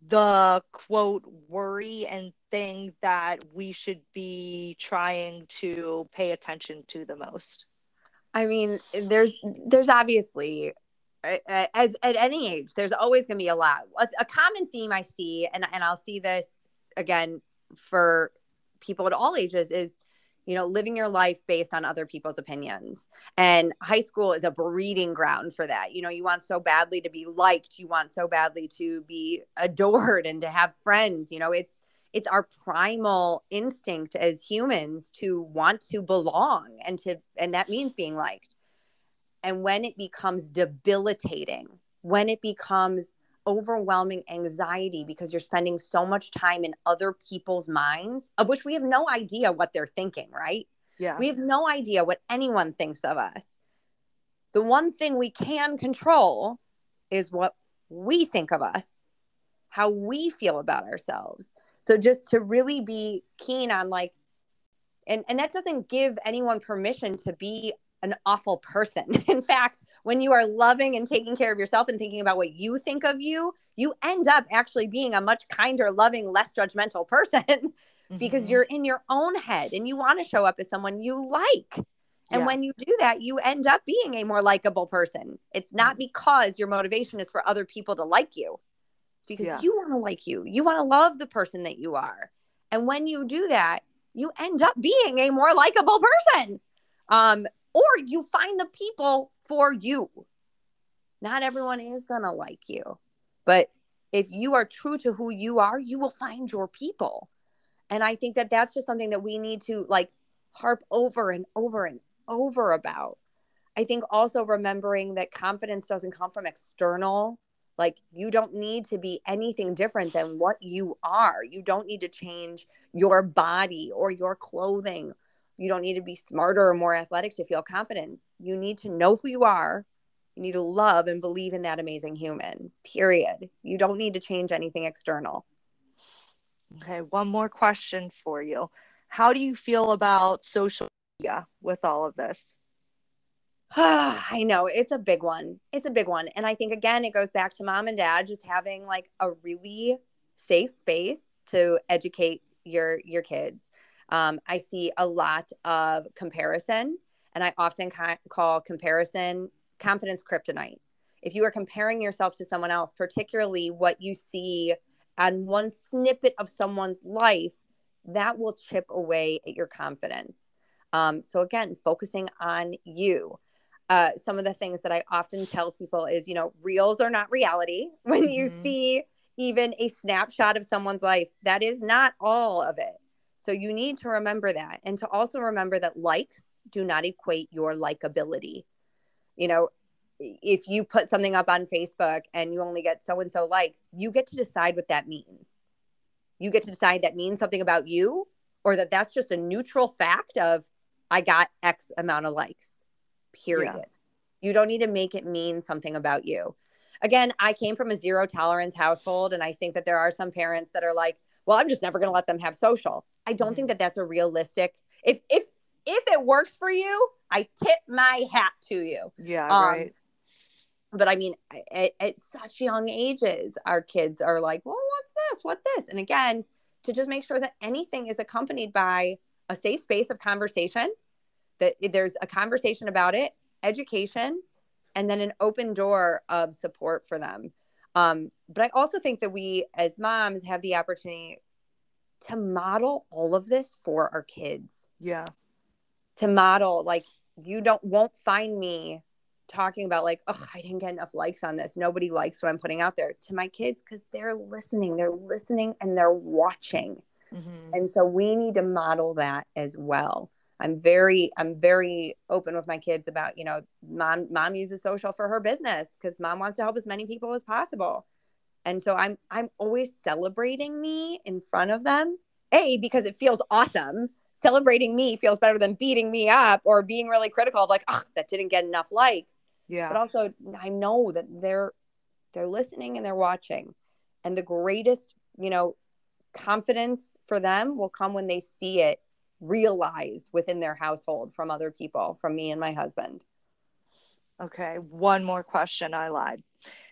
the quote worry and thing that we should be trying to pay attention to the most? I mean, there's obviously, as at any age, there's always going to be a lot. A common theme I see, and I'll see this again for people at all ages, is living your life based on other people's opinions. And high school is a breeding ground for that. You want so badly to be liked, you want so badly to be adored and to have friends. It's our primal instinct as humans to want to belong, and that means being liked. And when it becomes debilitating, when it becomes overwhelming anxiety because you're spending so much time in other people's minds, of which we have no idea what they're thinking, right? Yeah. We have no idea what anyone thinks of us. The one thing we can control is what we think of us, how we feel about ourselves. So just to really be keen on like, and that doesn't give anyone permission to be an awful person. In fact, when you are loving and taking care of yourself and thinking about what you think of you, you end up actually being a much kinder, loving, less judgmental person because you're in your own head and you want to show up as someone you like. And when you do that, you end up being a more likable person. It's not because your motivation is for other people to like you. It's because you want to like you. You want to love the person that you are. And when you do that, you end up being a more likable person. Or you find the people for you. Not everyone is going to like you. But if you are true to who you are, you will find your people. And I think that that's just something that we need to like harp over and over and over about. I think also remembering that confidence doesn't come from external. Like you don't need to be anything different than what you are. You don't need to change your body or your clothing. You don't need to be smarter or more athletic to feel confident. You need to know who you are. You need to love and believe in that amazing human, period. You don't need to change anything external. Okay, one more question for you. How do you feel about social media with all of this? I know it's a big one. It's a big one. And I think, again, it goes back to mom and dad just having like a really safe space to educate your kids. I see a lot of comparison, and I often call comparison confidence kryptonite. if you are comparing yourself to someone else, particularly what you see on one snippet of someone's life, that will chip away at your confidence. So again, focusing on you. Some of the things that I often tell people is, reels are not reality. When you see even a snapshot of someone's life, that is not all of it. So you need to remember that. And to also remember that likes do not equate your likability. If you put something up on Facebook and you only get so-and-so likes, you get to decide what that means. You get to decide that means something about you, or that's just a neutral fact of, I got X amount of likes, period. Yeah. You don't need to make it mean something about you. Again, I came from a zero tolerance household, and I think that there are some parents that are like, well, I'm just never going to let them have social. I don't think that that's a realistic, if it works for you, I tip my hat to you. Yeah, right. But I mean, at such young ages, our kids are like, well, what's this? And again, to just make sure that anything is accompanied by a safe space of conversation, that there's a conversation about it, education, and then an open door of support for them. But I also think that we as moms have the opportunity to model all of this for our kids. Yeah. To model, like, you won't find me talking about like, oh, I didn't get enough likes on this. Nobody likes what I'm putting out there, to my kids, because they're listening and they're watching. And so we need to model that as well. I'm very open with my kids about, mom uses social for her business because mom wants to help as many people as possible. And so I'm always celebrating me in front of them, because it feels awesome. Celebrating me feels better than beating me up or being really critical of like, oh, that didn't get enough likes. Yeah. But also I know that they're listening and they're watching. And the greatest, confidence for them will come when they see it realized within their household from other people, from me and my husband. Okay. One more question. I lied.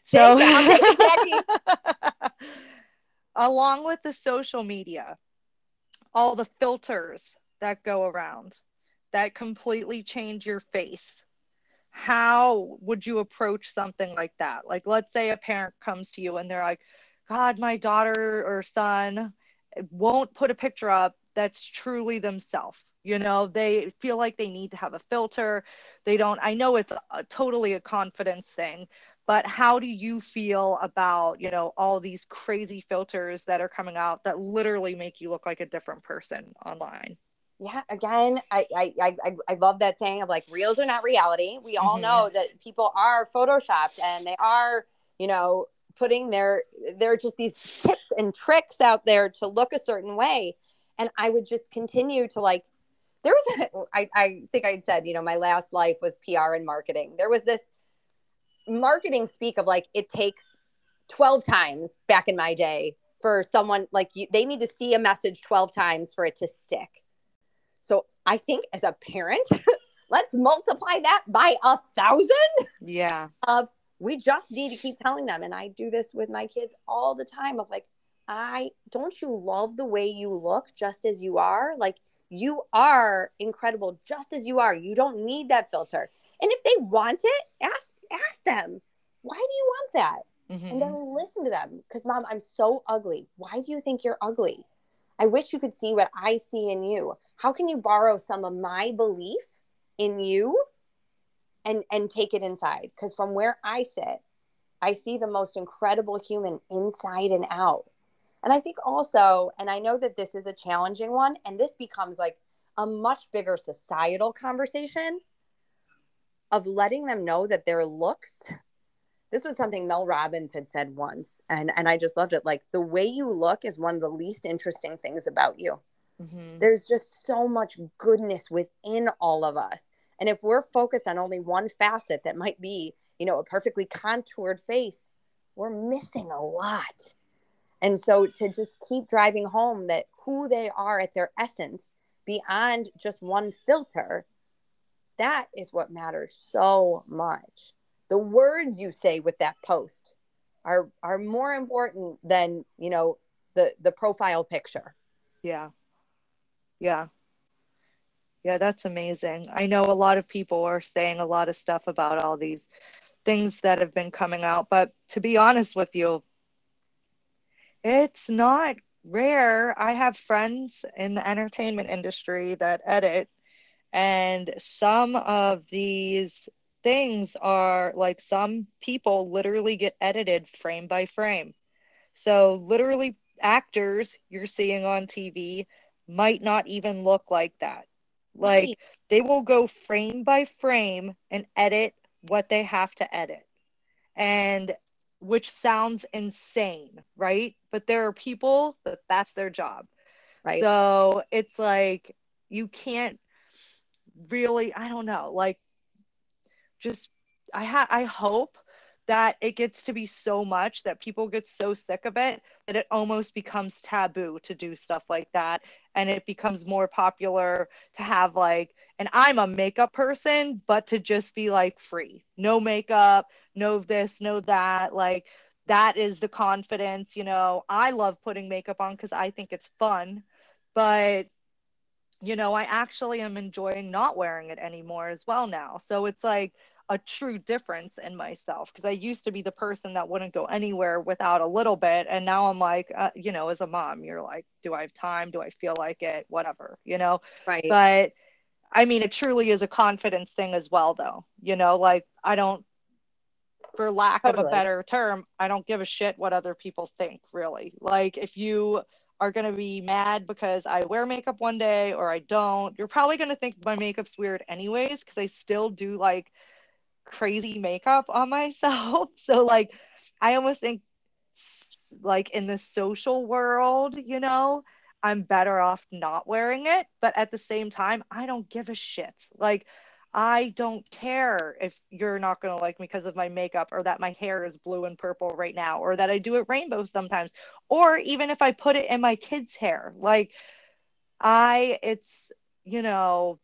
So I'll take it, Jackie. Along with the social media, all the filters that go around that completely change your face, how would you approach something like that? Like, let's say a parent comes to you and they're like, God, my daughter or son won't put a picture up that's truly themselves. They feel like they need to have a filter. I know it's totally a confidence thing, but how do you feel about, all these crazy filters that are coming out that literally make you look like a different person online? Yeah, again, I love that saying of like, reels are not reality. We all know that people are photoshopped and they are, putting their just these tips and tricks out there to look a certain way. And I would just continue to like, there was I think I said, my last life was PR and marketing. There was this marketing speak of like, it takes 12 times back in my day for someone like they need to see a message 12 times for it to stick. So I think as a parent, let's multiply that by 1,000. Yeah. We just need to keep telling them. And I do this with my kids all the time of like, don't you love the way you look just as you are? Like, you are incredible just as you are. You don't need that filter. And if they want it, ask them, why do you want that? And then listen to them. Because Mom, I'm so ugly. Why do you think you're ugly? I wish you could see what I see in you. How can you borrow some of my belief in you and take it inside? Because from where I sit, I see the most incredible human inside and out. And I think also, and I know that this is a challenging one, and this becomes like a much bigger societal conversation of letting them know that their looks, this was something Mel Robbins had said once, and I just loved it. Like, the way you look is one of the least interesting things about you. There's just so much goodness within all of us. And if we're focused on only one facet that might be, a perfectly contoured face, we're missing a lot. And so to just keep driving home that who they are at their essence beyond just one filter, that is what matters so much. The words you say with that post are more important than, the profile picture. Yeah. Yeah. Yeah, that's amazing. I know a lot of people are saying a lot of stuff about all these things that have been coming out. But to be honest with you, it's not rare. I have friends in the entertainment industry that edit, and some of these things are like some people literally get edited frame by frame. So, literally, actors you're seeing on TV might not even look like that. Right. Like, they will go frame by frame and edit what they have to edit. And which sounds insane, right? But there are people that that's their job. Right. So, it's like you can't really, I don't know, like just I hope that it gets to be so much that people get so sick of it that it almost becomes taboo to do stuff like that, and it becomes more popular to have like, and I'm a makeup person, but to just be like free, no makeup, no this, no that, like that is the confidence, I love putting makeup on because I think it's fun, but I actually am enjoying not wearing it anymore as well now. So it's like a true difference in myself because I used to be the person that wouldn't go anywhere without a little bit. And now I'm like, as a mom, you're like, do I have time? Do I feel like it? Whatever. Right. But I mean, it truly is a confidence thing as well, though. Like I don't, for lack of a Totally. better term, I don't give a shit what other people think, really. Like, if you are going to be mad because I wear makeup one day or I don't, you're probably going to think my makeup's weird anyways, because I still do like crazy makeup on myself. So, like, I almost think, like, in the social world, I'm better off not wearing it. But at the same time, I don't give a shit. Like, I don't care if you're not going to like me because of my makeup or that my hair is blue and purple right now or that I do it rainbow sometimes or even if I put it in my kids' hair. Like, it's, you know,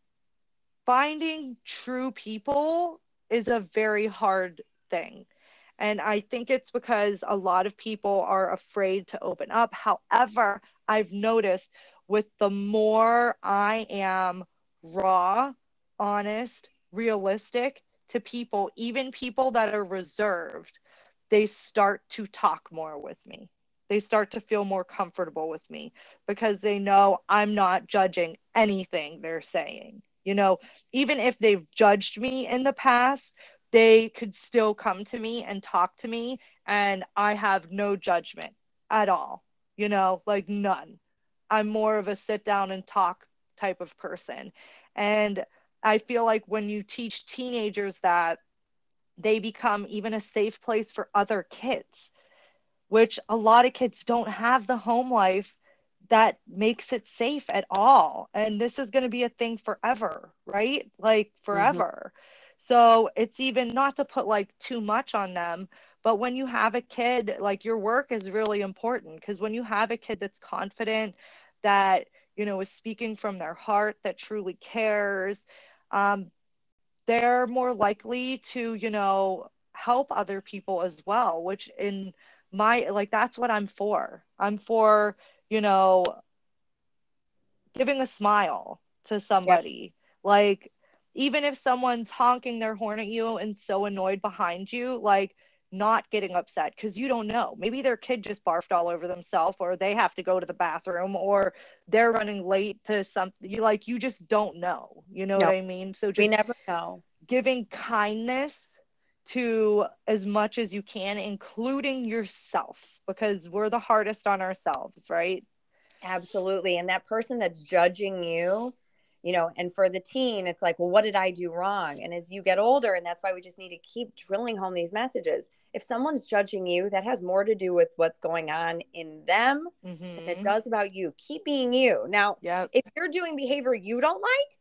finding true people is a very hard thing. And I think it's because a lot of people are afraid to open up. However, I've noticed with the more I am raw, honest, realistic to people, even people that are reserved, they start to talk more with me. They start to feel more comfortable with me because they know I'm not judging anything they're saying. Even if they've judged me in the past, they could still come to me and talk to me, and I have no judgment at all, like none. I'm more of a sit down and talk type of person. And I feel like when you teach teenagers that, they become even a safe place for other kids, which a lot of kids don't have the home life that makes it safe at all. And this is going to be a thing forever, right? Like Mm-hmm. forever. So it's even not to put like too much on them, but when you have a kid, like your work is really important because when you have a kid that's confident, that, is speaking from their heart, that truly cares, um, they're more likely to, help other people as well, which in my, like, that's what I'm for. I'm for, you know, giving a smile to Yep. somebody. Like, even if someone's honking their horn at you and so annoyed behind you, like, not getting upset because you don't know. Maybe their kid just barfed all over themselves, or they have to go to the bathroom, or they're running late to something. You just don't know. You know what No, I mean? So we just never know. giving kindness to as much as you can, including yourself, because we're the hardest on ourselves, right? Absolutely. And that person that's judging you, and for the teen, it's like, well, what did I do wrong? And as you get older, and that's why we just need to keep drilling home these messages. If someone's judging you, that has more to do with what's going on in them than it Mm-hmm. does about you. Keep being you. Now, Yep. if you're doing behavior you don't like,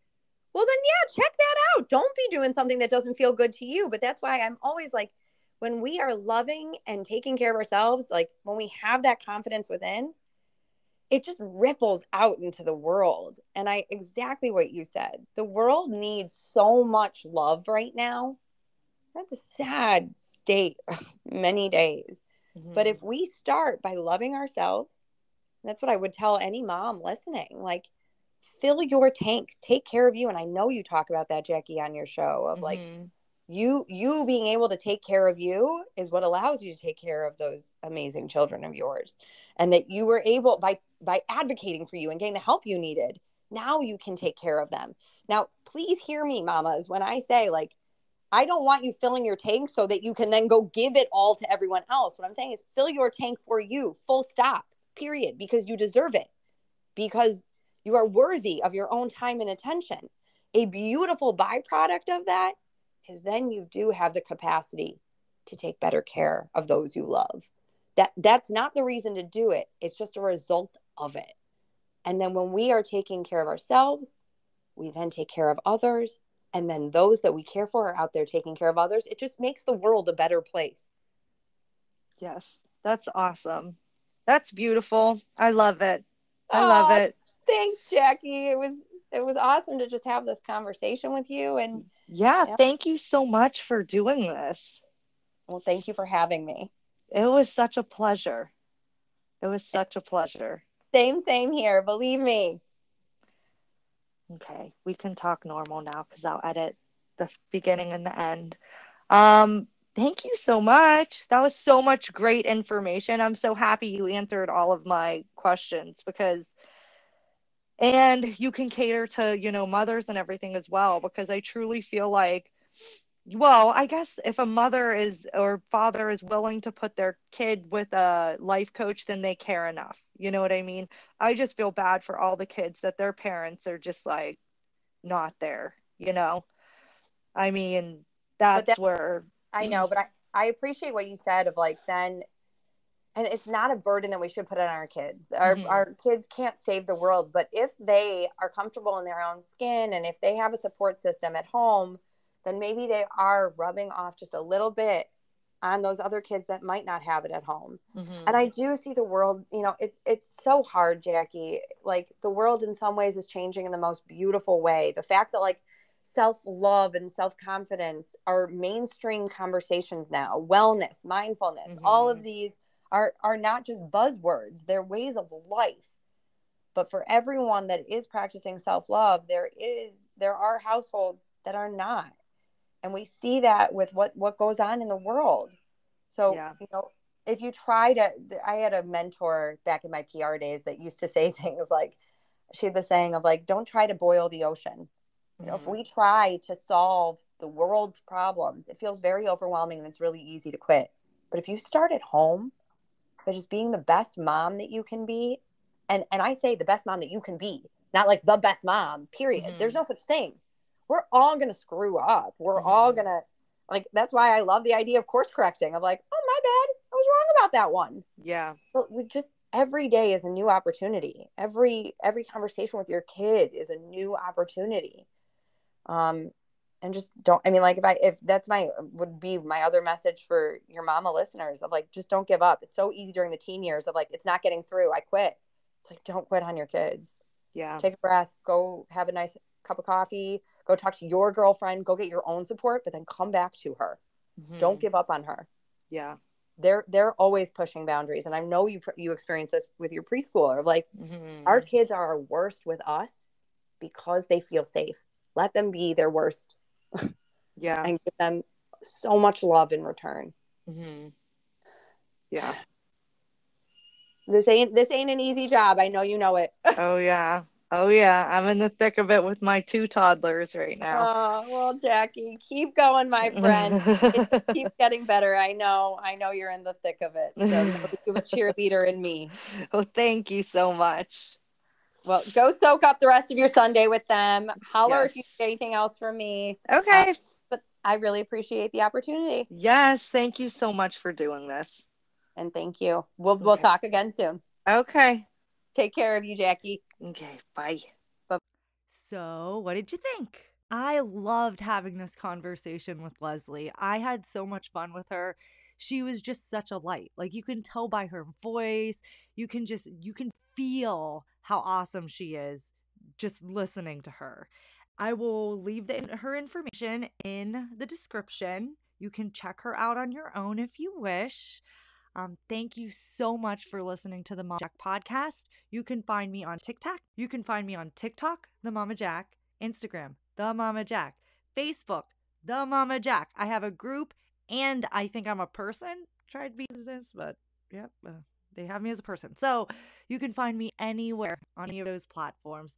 well, then yeah, check that out. Don't be doing something that doesn't feel good to you. But that's why I'm always like, when we are loving and taking care of ourselves, like when we have that confidence within, it just ripples out into the world. And exactly what you said. The world needs so much love right now. That's a sad state many days. But Mm-hmm. if we start by loving ourselves, that's what I would tell any mom listening. Like, fill your tank, take care of you. And I know you talk about that, Jackie, on your show of like, Mm-hmm. You being able to take care of you is what allows you to take care of those amazing children of yours. And that you were able, by advocating for you and getting the help you needed, now you can take care of them. Now please hear me, mamas, when I say, like, I don't want you filling your tank so that you can then go give it all to everyone else. What I'm saying is fill your tank for you, full stop, period, because you deserve it, because you are worthy of your own time and attention. A beautiful byproduct of that is then you do have the capacity to take better care of those you love. That's not the reason to do it. It's just a result of it. And then when we are taking care of ourselves, we then take care of others. And then those that we care for are out there taking care of others. It just makes the world a better place. Yes, that's awesome. That's beautiful. I love it. I love Oh, it. thanks, Jackie. It was awesome to just have this conversation with you. And Yeah, yeah, thank you so much for doing this. well, thank you for having me. It was such a pleasure. It was such a pleasure. Same here. Believe me. Okay, we can talk normal now because I'll edit the beginning and the end. Thank you so much. That was so much great information. I'm so happy you answered all of my questions and you can cater to, mothers and everything as well, because I truly feel like, well, I guess if a mother is or father is willing to put their kid with a life coach, then they care enough. You know what I mean? I just feel bad for all the kids that their parents are just like not there. I mean, But that's that where, I know, but I appreciate what you said of, like, then, and it's not a burden that we should put on our kids. Our Mhm, our kids can't save the world, but if they are comfortable in their own skin and if they have a support system at home, then maybe they are rubbing off just a little bit on those other kids that might not have it at home. And mhm, I do see the world, it's so hard, Jackie. Like, the world in some ways is changing in the most beautiful way. The fact that, like, self-love and self-confidence are mainstream conversations now, wellness, mindfulness, all of mhm. these are not just buzzwords, they're ways of life. But for everyone that is practicing self-love, there are households that are not. And we see that with what goes on in the world. So, Yeah. if you try to, I had a mentor back in my PR days that used to say things like, she had the saying of, like, don't try to boil the ocean. If Mhm, we try to solve the world's problems, it feels very overwhelming and it's really easy to quit. But if you start at home by just being the best mom that you can be, and I say the best mom that you can be, not like the best mom, period. There's mhm, no such thing. We're all going to screw up. We're all mhm. going to, like, that's why I love the idea of course correcting, of, like, oh, my bad, I was wrong about that one. Yeah. But we just, every day is a new opportunity. Every conversation with your kid is a new opportunity. um and just don't, I mean, like, if that's my would be my other message for your mama listeners, of, like, just don't give up. It's so easy during the teen years of, like, it's not getting through, I quit. It's like, don't quit on your kids. Yeah. Take a breath, go have a nice cup of coffee, go talk to your girlfriend, go get your own support, but then come back to her. Don't Mhm. give up on her. Yeah. They're always pushing boundaries, and I know you experience this with your preschooler. Like, our Mhm. kids are our worst with us because they feel safe. Let them be their worst Yeah. and give them so much love in return. Mhm. Yeah. This ain't an easy job. I know you know it. Oh yeah. Oh yeah. I'm in the thick of it with my two toddlers right now. Oh, well, Jackie, keep going, my friend. It keeps getting better. I know you're in the thick of it. So know that you have a cheerleader in me. Well, thank you so much. Well, go soak up the rest of your Sunday with them. Holler if you Yes. need anything else from me. Uh, Okay. but I really appreciate the opportunity, Yes, thank you so much for doing this. and thank you. We'll Okay. talk again soon. Okay. Take care of you, Jackie. Okay. Bye. Bye. So, what did you think? I loved having this conversation with Leslie. I had so much fun with her. She was just such a light. Like, you can tell by her voice, you can feel how awesome she is just listening to her. I will leave her information in the description. You can check her out on your own if you wish. Thank you so much for listening to the Mama Jack podcast. You can find me on TikTok. The Mama Jack, Instagram, the Mama Jack, Facebook, The Mama Jack. I have a group and I think I'm a person. Tried to be business, but yep, they have me as a person. So you can find me anywhere on any of those platforms.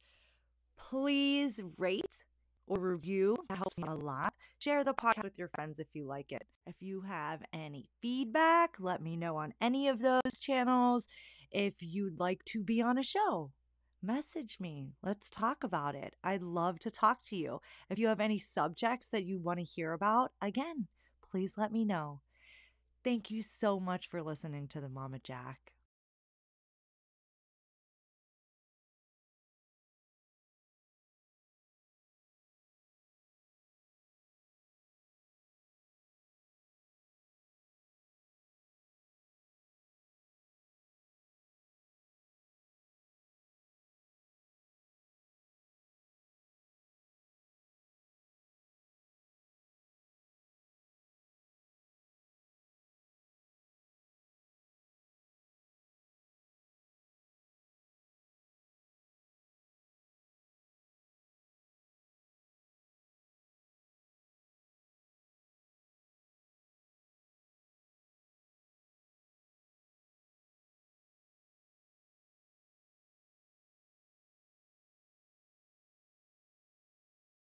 Please rate or review. That helps me a lot. Share the podcast with your friends if you like it. If you have any feedback, let me know on any of those channels. If you'd like to be on a show, message me. Let's talk about it. I'd love to talk to you. If you have any subjects that you want to hear about, again, please let me know. Thank you so much for listening to the Mama Jack.